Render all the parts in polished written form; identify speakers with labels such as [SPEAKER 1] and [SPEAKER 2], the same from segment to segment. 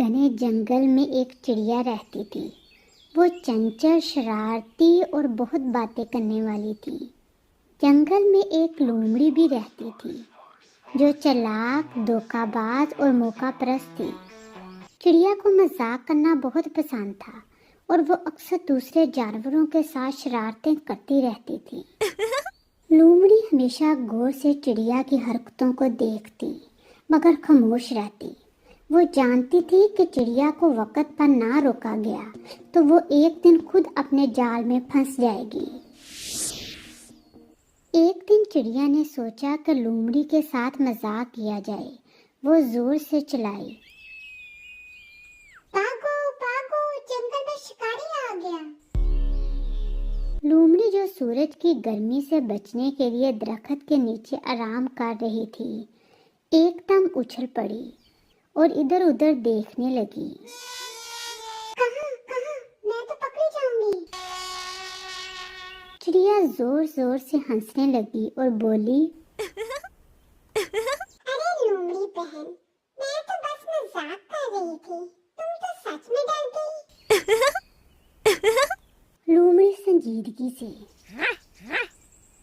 [SPEAKER 1] घने जंगल में एक चिड़िया रहती थी। वो चंचल, शरारती और बहुत बातें करने वाली थी। जंगल में एक लोमड़ी भी रहती थी जो चालाक, धोखाबाज और मौकापरस्त थी। चिड़िया को मजाक करना बहुत पसंद था और वो अक्सर दूसरे जानवरों के साथ शरारतें करती रहती थी। लोमड़ी हमेशा गौर से चिड़िया की हरकतों को देखती मगर खामोश रहती। वो जानती थी कि चिड़िया को वक्त पर ना रोका गया तो वो एक दिन खुद अपने जाल में फंस जाएगी। एक दिन चिड़िया ने सोचा कि लोमड़ी के साथ मजाक किया जाए। वो जोर से चिल्लाई,
[SPEAKER 2] भागो भागो, जंगल में शिकारी आ गया।
[SPEAKER 1] लोमड़ी, जो सूरज की गर्मी से बचने के लिए दरख्त के नीचे आराम कर रही थी, एकदम उछल पड़ी और इधर उधर देखने लगी।
[SPEAKER 2] कहाँ कहाँ, मैं तो पकड़ी जाऊंगी।
[SPEAKER 1] चिड़िया जोर जोर से हंसने लगी और बोली,
[SPEAKER 2] अरे लोमड़ी बहन, मैं तो बस मजाक कर रही थी, तुम तो सच में डर गई।
[SPEAKER 1] लोमड़ी संजीदगी से,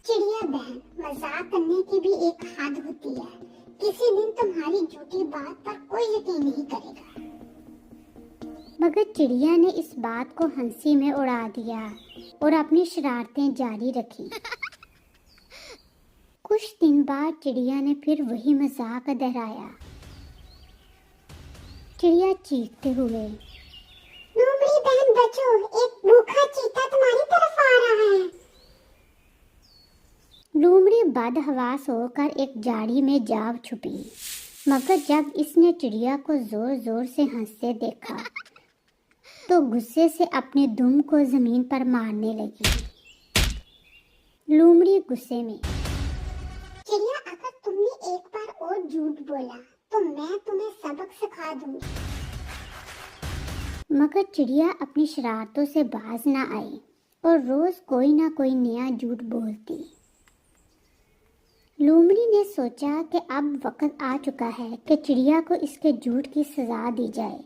[SPEAKER 2] चिड़िया बहन, मजाक करने की भी एक हद होती है। किसी दिन तुम्हारी झूठी बात पर कोई यकीन नहीं करेगा।
[SPEAKER 1] मगर चिड़िया ने इस बात को हंसी में उड़ा दिया और अपनी शरारतें जारी रखी। कुछ दिन बाद चिड़िया ने फिर वही मजाक दोहराया। चिड़िया चीखते हुए,
[SPEAKER 2] लोमड़ी बहन बचो, एक भूखा चीता तुम्हारी तरफ आ रहा है।
[SPEAKER 1] लोमड़ी बदहवास होकर एक झाड़ी में जा छुपी। मगर जब इसने चिड़िया को जोर जोर से हंसते देखा तो गुस्से से अपने दुम को जमीन पर मारने लगी। लोमड़ी गुस्से में,
[SPEAKER 2] चिड़िया, अगर तुमने एक बार और झूठ बोला तो मैं तुम्हें सबक सिखा दूंगी।
[SPEAKER 1] मगर चिड़िया अपनी शरारतों से बाज न आई और रोज कोई ना कोई नया झूठ बोलती। लोमड़ी ने सोचा कि अब वक्त आ चुका है कि चिड़िया को इसके झूठ की सजा दी जाए।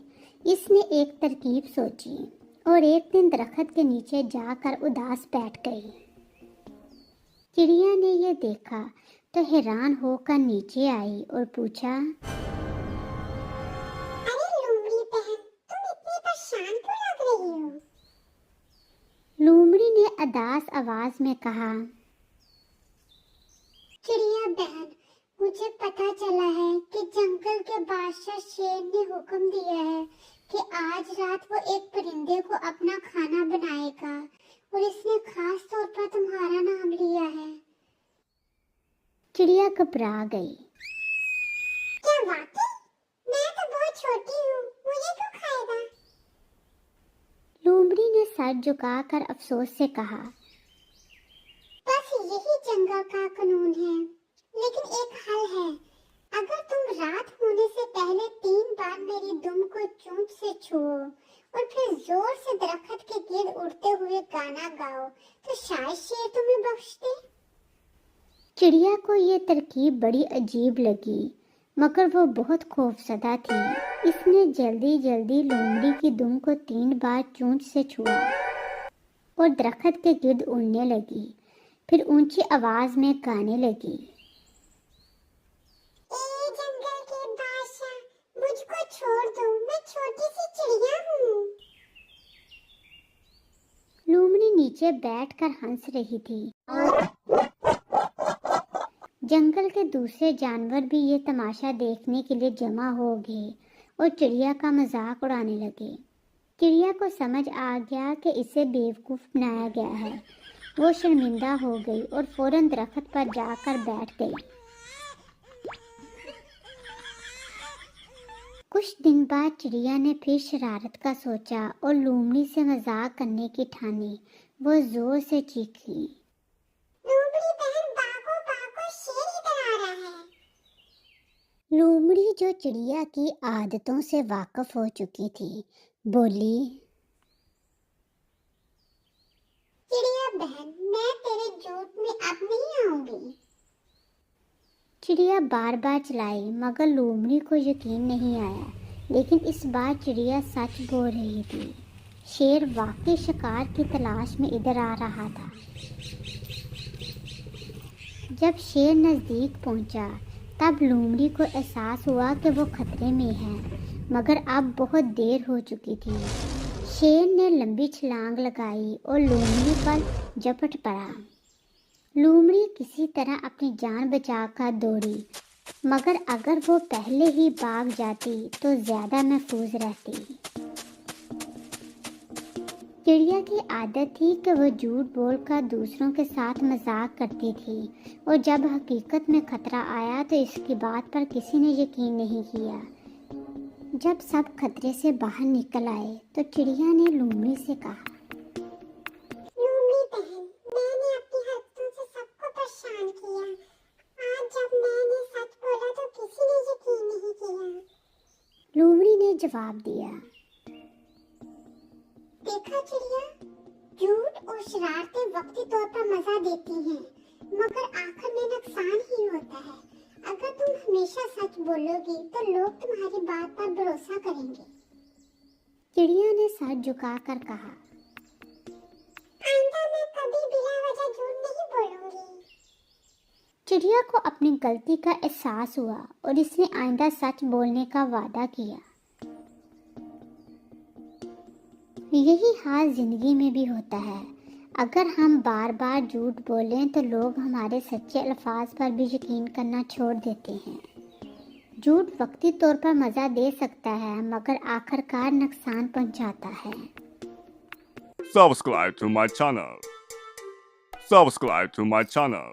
[SPEAKER 1] इसने एक तरकीब सोची और एक दिन दरख्त के नीचे जाकर उदास बैठ गई। चिड़िया ने यह देखा तो हैरान होकर नीचे आई और पूछा,
[SPEAKER 2] अरे लोमड़ी बहन, तुम इतनी परेशान क्यों लग रही हो?
[SPEAKER 1] लोमड़ी ने उदास आवाज में कहा,
[SPEAKER 2] चिड़िया बहन, मुझे पता चला है कि जंगल के बादशाह शेर ने हुक्म दिया है कि आज रात वो एक परिंदे को अपना खाना बनाएगा और इसने खास तौर पर तुम्हारा नाम लिया है।
[SPEAKER 1] चिड़िया घबरा गई।
[SPEAKER 2] क्या वाकई? मैं तो बहुत छोटी हूँ, मुझे क्यों खाएगा?
[SPEAKER 1] लोमड़ी ने सर झुकाकर अफसोस से कहा,
[SPEAKER 2] बस यही जंगल का कानून है, लेकिन एक हल है। अगर तुम रात होने से पहले 3 बार मेरी दुम को चोंच से छुओ और फिर जोर से दरख्त के गिर्द उड़ते हुए गाना गाओ तो शायद शेर तुम्हें बख्श दे।
[SPEAKER 1] चिड़िया को ये तरकीब बड़ी अजीब लगी मगर वो बहुत खौफजदा थी। इसने जल्दी जल्दी लोमड़ी की दुम को 3 बार चोंच से छुआ और दरख्त के गिर्द उड़ने लगी। फिर ऊंची आवाज में गाने लगी,
[SPEAKER 2] ए जंगल के बादशाह, मुझको छोड़ दो, मैं छोटी सी चिड़िया हूँ।
[SPEAKER 1] लोमड़ी नीचे बैठकर हंस रही थी। जंगल के दूसरे जानवर भी ये तमाशा देखने के लिए जमा हो गए और चिड़िया का मजाक उड़ाने लगे। चिड़िया को समझ आ गया कि इसे बेवकूफ बनाया गया है। वो शर्मिंदा हो गई और फौरन दरख्त पर जाकर बैठ गई। कुछ दिन बाद चिड़िया ने फिर शरारत का सोचा और लोमड़ी से मजाक करने की ठानी। वो जोर से चीखी,
[SPEAKER 2] लोमड़ी बहन भागो भागो, शेर इधर आ रहा है।
[SPEAKER 1] लोमड़ी, जो चिड़िया की आदतों से वाकिफ हो चुकी थी, बोली,
[SPEAKER 2] चिड़िया बहन, मैं तेरे झूठ में अब नहीं आऊंगी।
[SPEAKER 1] चिड़िया बार बार चिल्लाई मगर लोमड़ी को यकीन नहीं आया। लेकिन इस बार चिड़िया सच बोल रही थी। शेर वाकई शिकार की तलाश में इधर आ रहा था। जब शेर नज़दीक पहुंचा, तब लोमड़ी को एहसास हुआ कि वो खतरे में है, मगर अब बहुत देर हो चुकी थी। शेर ने लंबी छलांग लगाई और लोमड़ी पर झपट पड़ा। लोमड़ी किसी तरह अपनी जान बचाकर दौड़ी, मगर अगर वो पहले ही भाग जाती तो ज़्यादा महफूज रहती। चिड़िया की आदत थी कि वह झूठ बोलकर दूसरों के साथ मजाक करती थी, और जब हकीकत में खतरा आया तो इसकी बात पर किसी ने यकीन नहीं किया। जब सब खतरे से बाहर निकल आए तो चिड़िया ने लोमड़ी से कहा,
[SPEAKER 2] लोमड़ी बहन, मैंने अपनी हरकतों से सबको परेशान किया। आज जब मैंने सच बोला तो किसी ने यकीन नहीं किया।
[SPEAKER 1] लोमड़ी ने जवाब दिया,
[SPEAKER 2] देखा चिड़िया, झूठ और शरारतें वक्ती तौर पर मजा देती हैं, मगर आखिर में नुकसान ही होता है। अगर तुम हमेशा सच बोलोगी तो लोग तुम्हारी बात पर भरोसा करेंगे।
[SPEAKER 1] चिड़िया ने सर झुकाकर कहा,
[SPEAKER 2] आइंदा मैं कभी बिना वजह झूठ नहीं बोलूंगी।
[SPEAKER 1] चिड़िया को अपनी गलती का एहसास हुआ और इसने आइंदा सच बोलने का वादा किया। यही हाल जिंदगी में भी होता है। अगर हम बार बार झूठ बोलें तो लोग हमारे सच्चे अल्फाज पर भी यकीन करना छोड़ देते हैं। झूठ वक्ती तौर पर मज़ा दे सकता है, मगर आखिरकार नुकसान पहुंचाता है।
[SPEAKER 3] Subscribe to my channel. Subscribe to my channel.